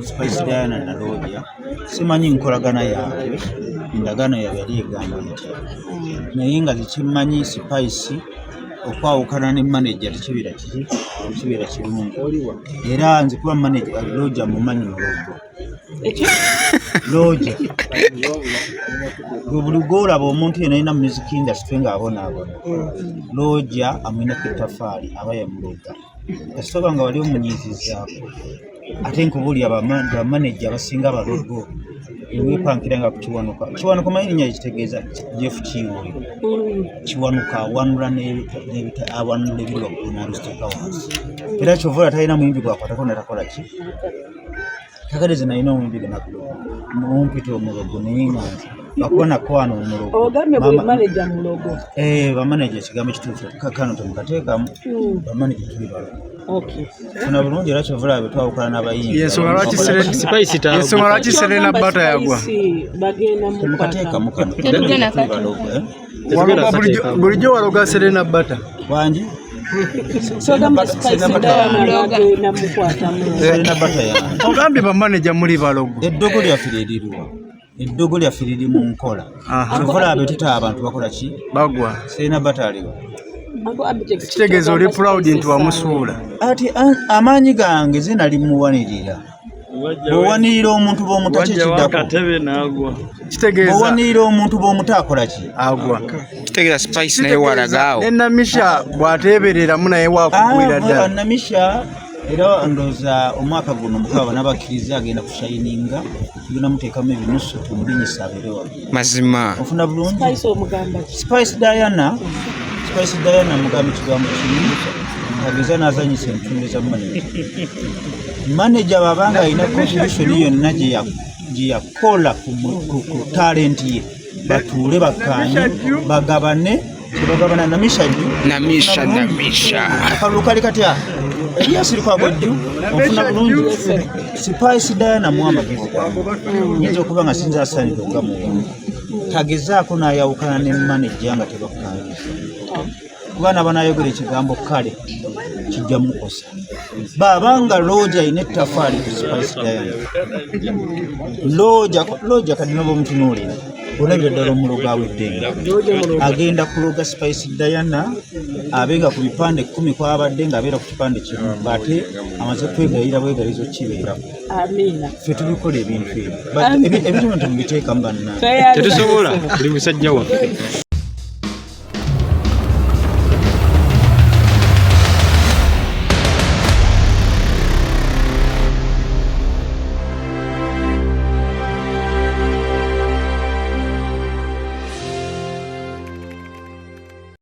Spice Diana na Lodja simanyi nkolagana yaabwe endagaano yali egamba nti naye nga tekimanyi Spice okwawukana ne manager tekibeera kirungi era nze kuba manager Lodja mumanyi Mulogo Lodja buli gwolaba omuntu yenna alina music industry ng'abonaabona Lodja amwinako ettafaali aba yamuloga kasitoba nga wali omunyiizizaako ate nkubulya bamanager abasinga Balogo weepankiranga ku Kiwanuka manyi linnya ekitegeeza Jeff Kiwoyo Kiwanuka awanula awanula ebiri waggulu n'abisituka wansi era kyova talina muyimbi gwakwatako natakola ki kakadeze nalina omuyimbi mumpita Omulogo naye nga bakuba nakwano Omulogo ogambye buli manager Mulogo bamanager ekigambo ekituufu kakano temukateekamu bamanager tuli Balogo funa bulungi era kyovula betwawukana n'abayimbi ensonga lwaki Serena Bata yagwa temukateekamu kano bulijjo waloga Serena Bata wangi ogambye bamanager muli Balogo eddogo lyaffe lyerirwa eddogo lyaffe liri mu nkola kyovula abetuta abantu bakola ki bagwa Serena Bata aliwa kitegeeza oli proud nti wamusuula ati amaanyi gange ze nali muwanirira bw'owanirira omuntu bw'omutakikiddako bw'owanirira omuntu bw'omutaakola ki agwa kitegeeza Spice naye walagaawo ne Namisha bw'ateebereramu naye waakugwira ddala Namisha era ndowooza omwaka guno Mukama n'abakkiriza agenda kushayininga tugenda muteekamu ebinusu tumulinyisa abeere waggulu mazima ofuna bulungi Spice Diana mugambe kigambo kimu ageza n'azanyisa entundu za manager babanga alina contribution yonna gye yakola ku talent ye batuule bakkaanye bagabane tebagabana Namisha akalulu kali katya eyasirikwa bwejju ofuna bulungi Spice Diana muamagezi nyinza okuba nga sinza asanire ogamuwa tagezaako n'ayawukana ne manager nga tebakkaanyisa kubaana banayogera ekigambo kale kijja mukosa babanga Lodja ayina ettafaali ku Spice Diana Lodja kadina b'omutunuulira olabira ddala Omulogo aweddenga agenda kuloga Spice Diana abenga ku bipande 10 kwabadde ng'abeera ku kipande kimu ate amaze kwegayira bwegalizo kibeerako ffe tubikola ebintu ebyo ebintu tubiteekamu bannange tetusobola buli musajja waffe